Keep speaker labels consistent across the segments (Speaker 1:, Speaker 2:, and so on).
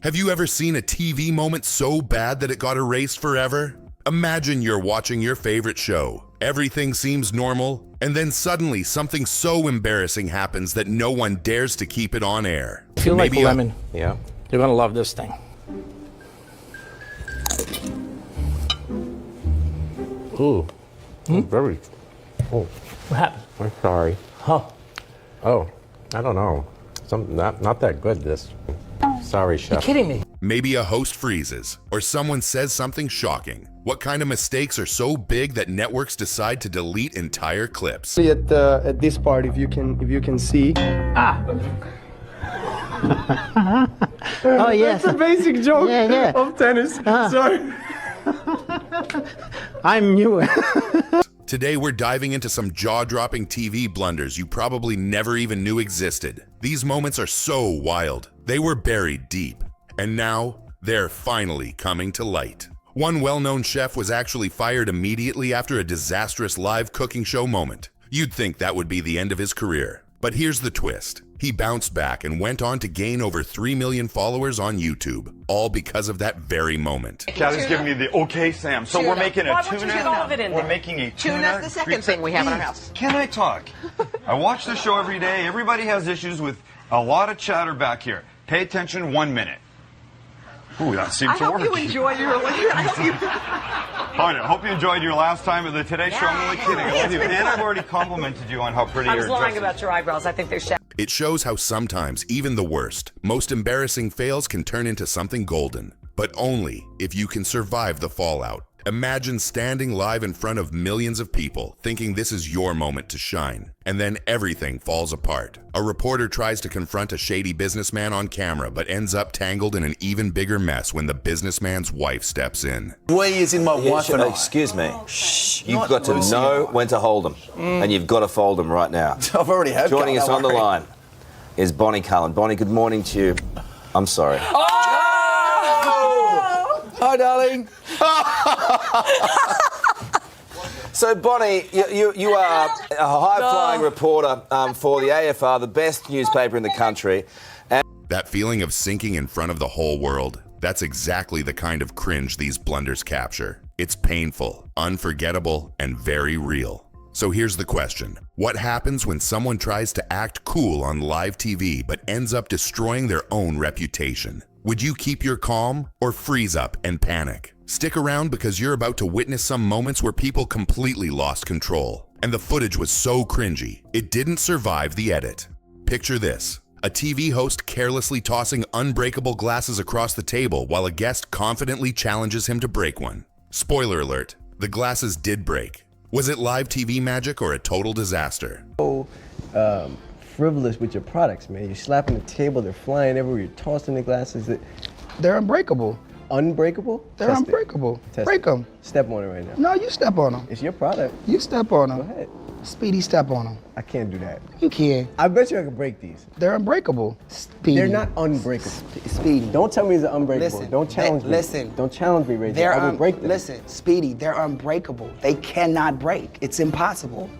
Speaker 1: Have you ever seen a TV moment so bad that it got erased forever? Imagine you're watching your favorite show. Everything seems normal, and then suddenly something so embarrassing happens that no one dares to keep it on air.
Speaker 2: I feel like lemon.
Speaker 3: Yeah.
Speaker 2: You're gonna love this thing.
Speaker 3: Ooh. Very. Oh,
Speaker 2: What happened?
Speaker 3: I'm sorry.
Speaker 2: Huh?
Speaker 3: Oh, I don't know. Not that good, this. Sorry,
Speaker 2: You're
Speaker 3: chef.
Speaker 2: kidding me.
Speaker 1: Maybe a host freezes, or someone says something shocking. What kind of mistakes are so big that networks decide to delete entire clips?
Speaker 4: See at this part, if you can see.
Speaker 2: Oh yes.
Speaker 4: It's a basic joke
Speaker 2: Yeah.
Speaker 4: of tennis. Sorry.
Speaker 2: I'm new.
Speaker 1: Today we're diving into some jaw-dropping TV blunders you probably never even knew existed. These moments are so wild. They were buried deep, and now they're finally coming to light. One well-known chef was actually fired immediately after a disastrous live cooking show moment. You'd think that would be the end of his career. But here's the twist. He bounced back and went on to gain over 3 million followers on YouTube, all because of that very moment.
Speaker 5: Cally's giving me the okay, Sam. So we're making a tuna. We're making a tuna.
Speaker 6: Tuna's the second thing we have in our house.
Speaker 5: Can I talk? I watch the show every day. Everybody has issues with a lot of chatter back here. Pay attention 1 minute. Ooh, that seems to work.
Speaker 6: I hope you enjoy your
Speaker 5: I hope you enjoyed your last time at the Today Show. I'm only kidding. I love you. And I've already complimented you on how pretty
Speaker 6: I
Speaker 5: your
Speaker 6: was
Speaker 5: dress
Speaker 6: lying
Speaker 5: is.
Speaker 6: about your eyebrows. I think they're shallow.
Speaker 1: It shows how sometimes even the worst, most embarrassing fails can turn into something golden, but only if you can survive the fallout. Imagine standing live in front of millions of people, thinking this is your moment to shine, and then everything falls apart. A reporter tries to confront a shady businessman on camera, but ends up tangled in an even bigger mess when the businessman's wife steps in.
Speaker 7: Way is in my wife and I.
Speaker 8: Excuse me. You've got to know when to hold them, and you've got to fold them right now.
Speaker 7: I've already had.
Speaker 8: Joining us on the line is Bonnie Cullen. Bonnie, good morning to you. I'm sorry.
Speaker 7: Hi, darling.
Speaker 8: So, Bonnie, you are a high-flying reporter for the AFR, the best newspaper in the country.
Speaker 1: That feeling of sinking in front of the whole world, that's exactly the kind of cringe these blunders capture. It's painful, unforgettable, and very real. So here's the question. What happens when someone tries to act cool on live TV but ends up destroying their own reputation? Would you keep your calm or freeze up and panic? Stick around because you're about to witness some moments where people completely lost control. And the footage was so cringy, it didn't survive the edit. Picture this. A TV host carelessly tossing unbreakable glasses across the table while a guest confidently challenges him to break one. Spoiler alert, the glasses did break. Was it live TV magic or a total disaster?
Speaker 4: Frivolous with your products, man. You're slapping the table, they're flying everywhere, you're tossing the glasses.
Speaker 9: They're unbreakable.
Speaker 4: Unbreakable?
Speaker 9: They're
Speaker 4: Test
Speaker 9: unbreakable.
Speaker 4: Test
Speaker 9: Break
Speaker 4: it.
Speaker 9: them.
Speaker 4: Step on it right now.
Speaker 9: No, you step on them.
Speaker 4: It's your product.
Speaker 9: You step on them.
Speaker 4: Go ahead.
Speaker 9: Speedy, step on them.
Speaker 4: I can't do that.
Speaker 9: You can.
Speaker 4: I bet you I can break these.
Speaker 9: They're unbreakable. Speedy.
Speaker 4: They're not unbreakable.
Speaker 9: Speedy.
Speaker 4: Don't tell me they're unbreakable.
Speaker 9: Listen,
Speaker 4: Don't challenge me.
Speaker 9: listen.
Speaker 4: Don't challenge me, Ray J.
Speaker 9: They're
Speaker 4: I will break them.
Speaker 9: Listen, Speedy, they're unbreakable. They cannot break. It's impossible.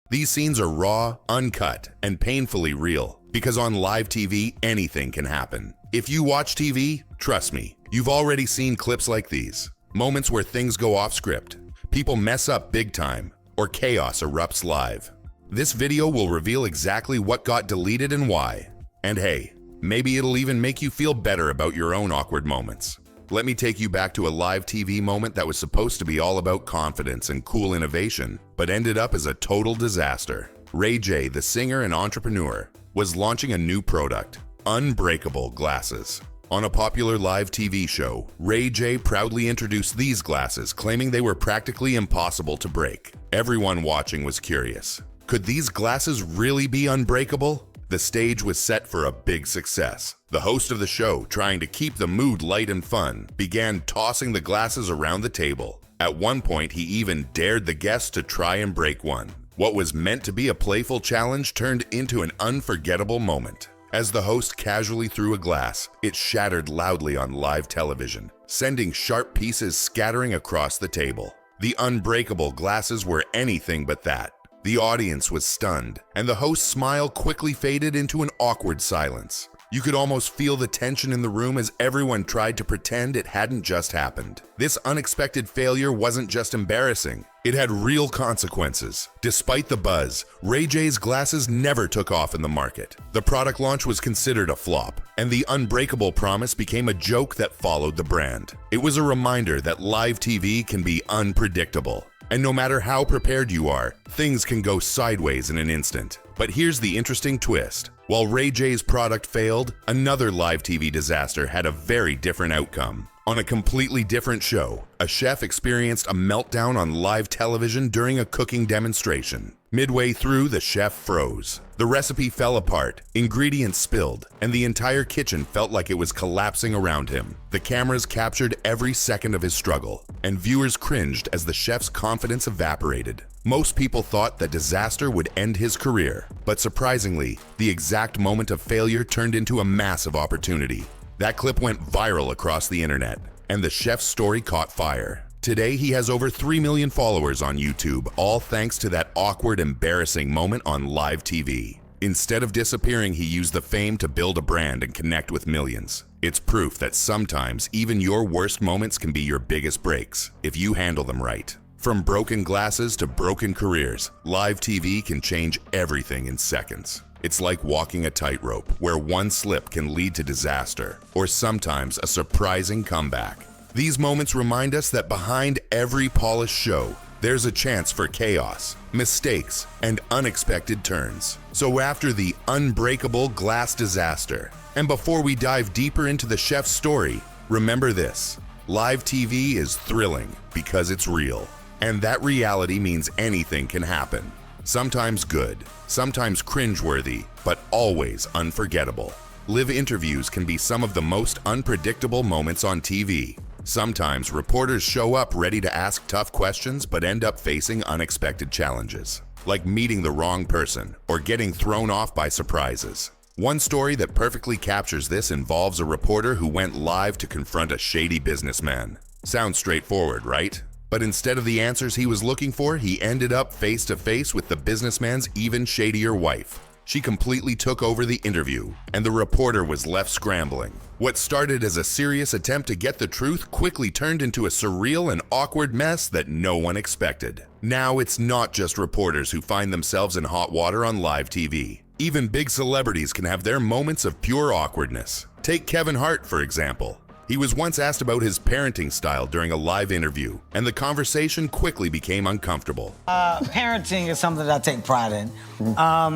Speaker 1: These scenes are raw, uncut, and painfully real. Because on live TV, anything can happen. If you watch TV, trust me, you've already seen clips like these. Moments where things go off script, people mess up big time, or chaos erupts live. This video will reveal exactly what got deleted and why. And hey, maybe it'll even make you feel better about your own awkward moments. Let me take you back to a live TV moment that was supposed to be all about confidence and cool innovation, but ended up as a total disaster. Ray J, the singer and entrepreneur, was launching a new product, unbreakable glasses. On a popular live TV show, Ray J proudly introduced these glasses, claiming they were practically impossible to break. Everyone watching was curious. Could these glasses really be unbreakable? The stage was set for a big success. The host of the show, trying to keep the mood light and fun, began tossing the glasses around the table. At one point, he even dared the guests to try and break one. What was meant to be a playful challenge turned into an unforgettable moment. As the host casually threw a glass, it shattered loudly on live television, sending sharp pieces scattering across the table. The unbreakable glasses were anything but that. The audience was stunned, and the host's smile quickly faded into an awkward silence. You could almost feel the tension in the room as everyone tried to pretend it hadn't just happened. This unexpected failure wasn't just embarrassing, it had real consequences. Despite the buzz, Ray J's glasses never took off in the market. The product launch was considered a flop, and the unbreakable promise became a joke that followed the brand. It was a reminder that live TV can be unpredictable. And no matter how prepared you are, things can go sideways in an instant. But here's the interesting twist. While Ray J's product failed, another live TV disaster had a very different outcome. On a completely different show, a chef experienced a meltdown on live television during a cooking demonstration. Midway through, the chef froze. The recipe fell apart, ingredients spilled, and the entire kitchen felt like it was collapsing around him. The cameras captured every second of his struggle, and viewers cringed as the chef's confidence evaporated. Most people thought that disaster would end his career, but surprisingly, the exact moment of failure turned into a massive opportunity. That clip went viral across the internet, and the chef's story caught fire. Today, he has over 3 million followers on YouTube, all thanks to that awkward, embarrassing moment on live TV. Instead of disappearing, he used the fame to build a brand and connect with millions. It's proof that sometimes even your worst moments can be your biggest breaks, if you handle them right. From broken glasses to broken careers, live TV can change everything in seconds. It's like walking a tightrope, where one slip can lead to disaster, or sometimes a surprising comeback. These moments remind us that behind every polished show, there's a chance for chaos, mistakes, and unexpected turns. So after the unbreakable glass disaster, and before we dive deeper into the chef's story, remember this: live TV is thrilling because it's real. And that reality means anything can happen. Sometimes good, sometimes cringeworthy, but always unforgettable. Live interviews can be some of the most unpredictable moments on TV. Sometimes reporters show up ready to ask tough questions but end up facing unexpected challenges, like meeting the wrong person or getting thrown off by surprises. One story that perfectly captures this involves a reporter who went live to confront a shady businessman. Sounds straightforward, right? But instead of the answers he was looking for, he ended up face to face with the businessman's even shadier wife. She completely took over the interview, and the reporter was left scrambling. What started as a serious attempt to get the truth quickly turned into a surreal and awkward mess that no one expected. Now it's not just reporters who find themselves in hot water on live TV. Even big celebrities can have their moments of pure awkwardness. Take Kevin Hart, for example. He was once asked about his parenting style during a live interview, and the conversation quickly became uncomfortable.
Speaker 10: Parenting is something that I take pride in. I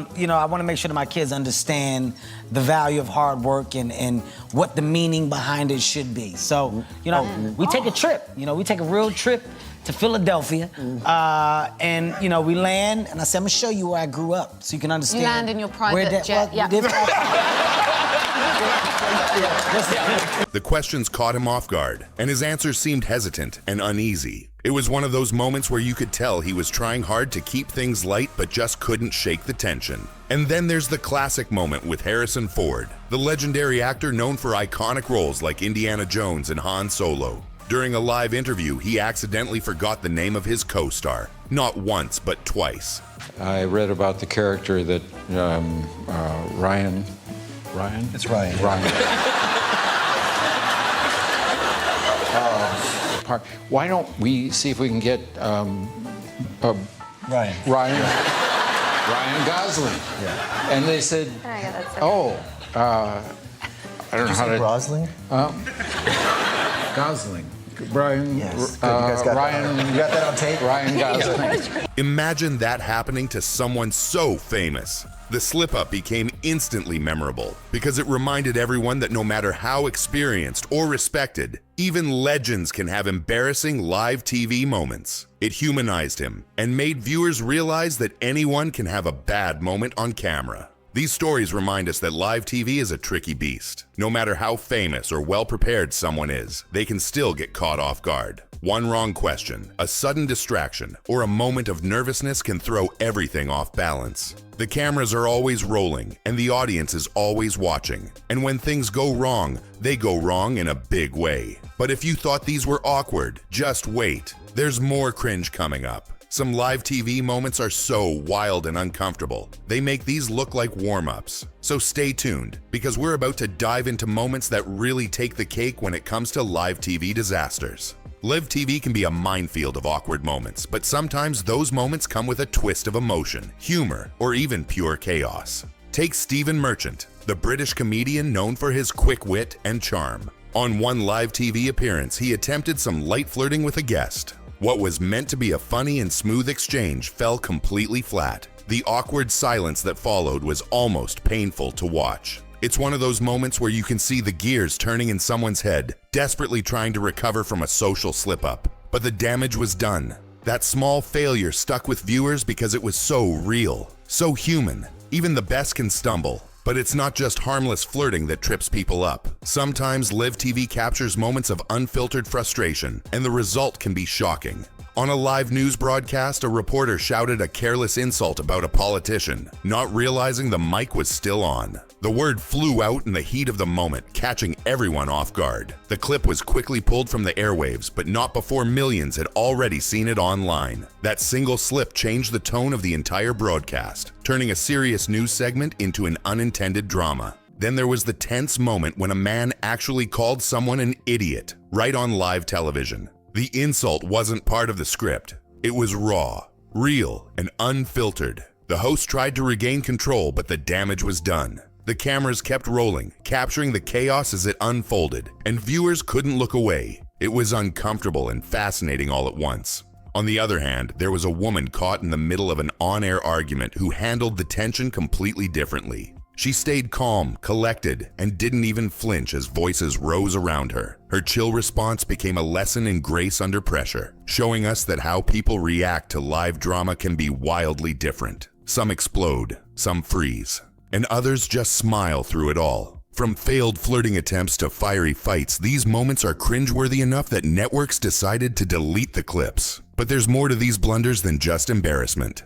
Speaker 10: want to make sure that my kids understand the value of hard work and what the meaning behind it should be. So, we take a trip. We take a real trip to Philadelphia, and we land, and I said, I'm gonna show you where I grew up, so you can understand.
Speaker 6: You land in your private jet.
Speaker 1: The questions caught him off guard, and his answers seemed hesitant and uneasy. It was one of those moments where you could tell he was trying hard to keep things light but just couldn't shake the tension. And then there's the classic moment with Harrison Ford, the legendary actor known for iconic roles like Indiana Jones and Han Solo. During a live interview, he accidentally forgot the name of his co-star, not once but twice.
Speaker 11: I read about the character that Ryan?
Speaker 7: It's Ryan.
Speaker 11: Why don't we see if we can get
Speaker 7: Ryan
Speaker 11: Gosling?
Speaker 7: Yeah.
Speaker 11: And they said, I don't know how to.
Speaker 7: Gosling?
Speaker 11: Gosling. Brian.
Speaker 7: Yes. Good. You guys got
Speaker 11: Ryan.
Speaker 7: That. You got that on tape?
Speaker 11: Ryan Gosling.
Speaker 1: Imagine that happening to someone so famous. The slip-up became instantly memorable because it reminded everyone that no matter how experienced or respected, even legends can have embarrassing live TV moments. It humanized him and made viewers realize that anyone can have a bad moment on camera. These stories remind us that live TV is a tricky beast. No matter how famous or well-prepared someone is, they can still get caught off guard. One wrong question, a sudden distraction, or a moment of nervousness can throw everything off balance. The cameras are always rolling, and the audience is always watching. And when things go wrong, they go wrong in a big way. But if you thought these were awkward, just wait. There's more cringe coming up. Some live TV moments are so wild and uncomfortable, they make these look like warm-ups. So stay tuned, because we're about to dive into moments that really take the cake when it comes to live TV disasters. Live TV can be a minefield of awkward moments, but sometimes those moments come with a twist of emotion, humor, or even pure chaos. Take Stephen Merchant, the British comedian known for his quick wit and charm. On one live TV appearance, he attempted some light flirting with a guest. What was meant to be a funny and smooth exchange fell completely flat. The awkward silence that followed was almost painful to watch. It's one of those moments where you can see the gears turning in someone's head, desperately trying to recover from a social slip-up. But the damage was done. That small failure stuck with viewers because it was so real, so human. Even the best can stumble. But it's not just harmless flirting that trips people up. Sometimes live TV captures moments of unfiltered frustration, and the result can be shocking. On a live news broadcast, a reporter shouted a careless insult about a politician, not realizing the mic was still on. The word flew out in the heat of the moment, catching everyone off guard. The clip was quickly pulled from the airwaves, but not before millions had already seen it online. That single slip changed the tone of the entire broadcast, turning a serious news segment into an unintended drama. Then there was the tense moment when a man actually called someone an idiot, right on live television. The insult wasn't part of the script. It was raw, real, and unfiltered. The host tried to regain control, but the damage was done. The cameras kept rolling, capturing the chaos as it unfolded, and viewers couldn't look away. It was uncomfortable and fascinating all at once. On the other hand, there was a woman caught in the middle of an on-air argument who handled the tension completely differently. She stayed calm, collected, and didn't even flinch as voices rose around her. Her chill response became a lesson in grace under pressure, showing us that how people react to live drama can be wildly different. Some explode, some freeze, and others just smile through it all. From failed flirting attempts to fiery fights, these moments are cringeworthy enough that networks decided to delete the clips. But there's more to these blunders than just embarrassment.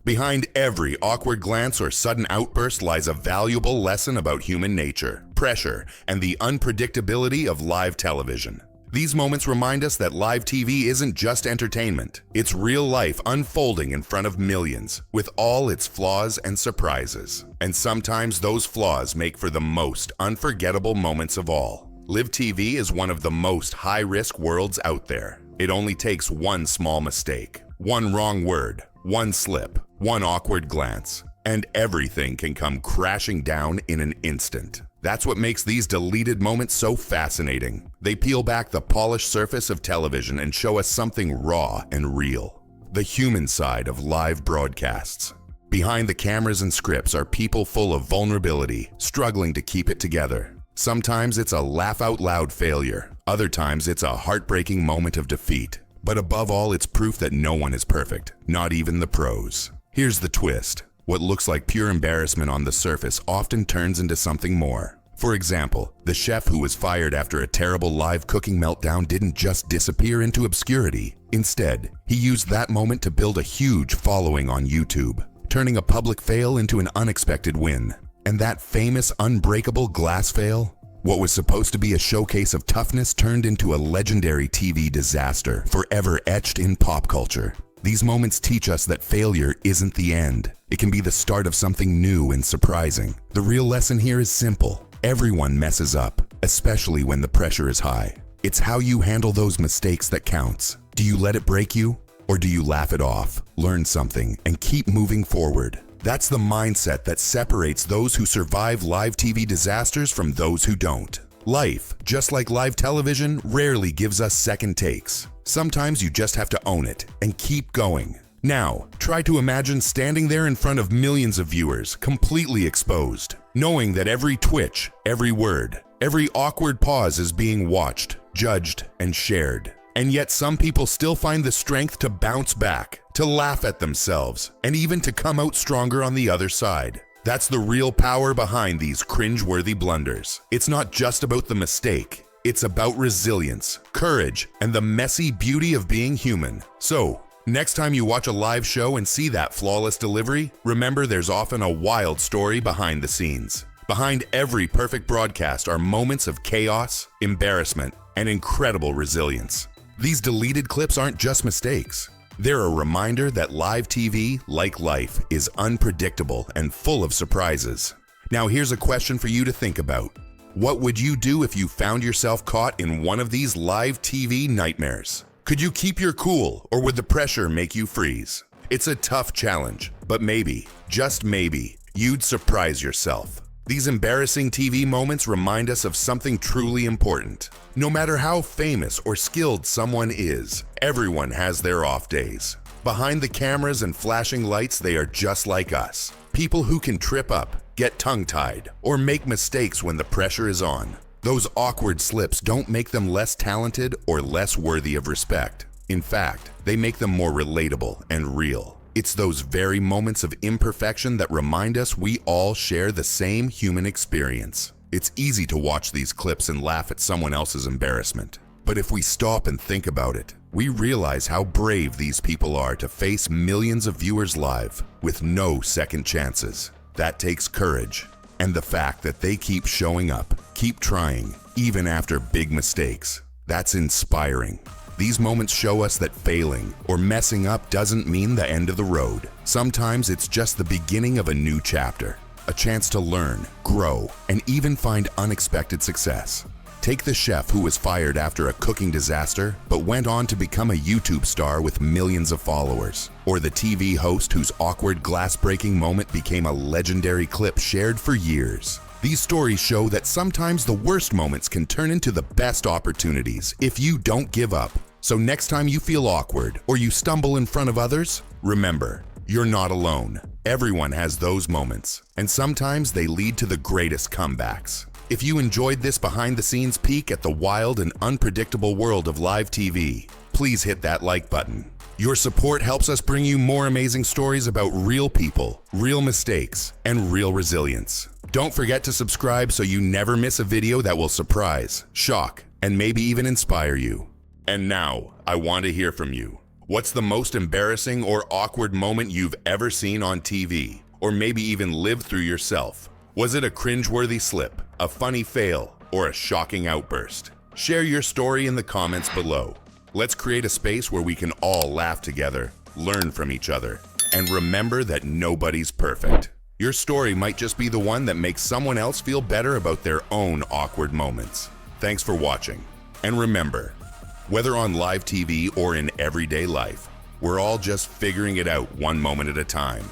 Speaker 1: Behind every awkward glance or sudden outburst lies a valuable lesson about human nature, pressure, and the unpredictability of live television. These moments remind us that live TV isn't just entertainment. It's real life unfolding in front of millions, with all its flaws and surprises. And sometimes those flaws make for the most unforgettable moments of all. Live TV is one of the most high-risk worlds out there. It only takes one small mistake, one wrong word, one slip, one awkward glance, and everything can come crashing down in an instant. That's what makes these deleted moments so fascinating. They peel back the polished surface of television and show us something raw and real. The human side of live broadcasts. Behind the cameras and scripts are people full of vulnerability, struggling to keep it together. Sometimes it's a laugh-out-loud failure. Other times it's a heartbreaking moment of defeat. But above all, it's proof that no one is perfect, not even the pros. Here's the twist. What looks like pure embarrassment on the surface often turns into something more. For example, the chef who was fired after a terrible live cooking meltdown didn't just disappear into obscurity. Instead, he used that moment to build a huge following on YouTube, turning a public fail into an unexpected win. And that famous unbreakable glass fail? What was supposed to be a showcase of toughness turned into a legendary TV disaster, forever etched in pop culture. These moments teach us that failure isn't the end. It can be the start of something new and surprising. The real lesson here is simple. Everyone messes up, especially when the pressure is high. It's how you handle those mistakes that counts. Do you let it break you, or do you laugh it off, learn something, and keep moving forward? That's the mindset that separates those who survive live TV disasters from those who don't. Life, just like live television, rarely gives us second takes. Sometimes you just have to own it and keep going. Now, try to imagine standing there in front of millions of viewers, completely exposed, knowing that every twitch, every word, every awkward pause is being watched, judged, and shared. And yet some people still find the strength to bounce back, to laugh at themselves, and even to come out stronger on the other side. That's the real power behind these cringeworthy blunders. It's not just about the mistake. It's about resilience, courage, and the messy beauty of being human. So, next time you watch a live show and see that flawless delivery, remember there's often a wild story behind the scenes. Behind every perfect broadcast are moments of chaos, embarrassment, and incredible resilience. These deleted clips aren't just mistakes. They're a reminder that live TV, like life, is unpredictable and full of surprises. Now here's a question for you to think about. What would you do if you found yourself caught in one of these live TV nightmares? Could you keep your cool, or would the pressure make you freeze? It's a tough challenge, but maybe, just maybe, you'd surprise yourself. These embarrassing TV moments remind us of something truly important. No matter how famous or skilled someone is, everyone has their off days. Behind the cameras and flashing lights, they are just like us. People who can trip up, get tongue-tied, or make mistakes when the pressure is on. Those awkward slips don't make them less talented or less worthy of respect. In fact, they make them more relatable and real. It's those very moments of imperfection that remind us we all share the same human experience. It's easy to watch these clips and laugh at someone else's embarrassment. But if we stop and think about it, we realize how brave these people are to face millions of viewers live with no second chances. That takes courage, and the fact that they keep showing up, keep trying, even after big mistakes. That's inspiring. These moments show us that failing or messing up doesn't mean the end of the road. Sometimes it's just the beginning of a new chapter, a chance to learn, grow, and even find unexpected success. Take the chef who was fired after a cooking disaster, but went on to become a YouTube star with millions of followers. Or the TV host whose awkward glass-breaking moment became a legendary clip shared for years. These stories show that sometimes the worst moments can turn into the best opportunities if you don't give up. So next time you feel awkward or you stumble in front of others, remember, you're not alone. Everyone has those moments, and sometimes they lead to the greatest comebacks. If you enjoyed this behind-the-scenes peek at the wild and unpredictable world of live TV, please hit that like button. Your support helps us bring you more amazing stories about real people, real mistakes, and real resilience. Don't forget to subscribe so you never miss a video that will surprise, shock, and maybe even inspire you. And now, I want to hear from you. What's the most embarrassing or awkward moment you've ever seen on TV, or maybe even lived through yourself? Was it a cringeworthy slip, a funny fail, or a shocking outburst? Share your story in the comments below. Let's create a space where we can all laugh together, learn from each other, and remember that nobody's perfect. Your story might just be the one that makes someone else feel better about their own awkward moments. Thanks for watching. And remember, whether on live TV or in everyday life, we're all just figuring it out one moment at a time.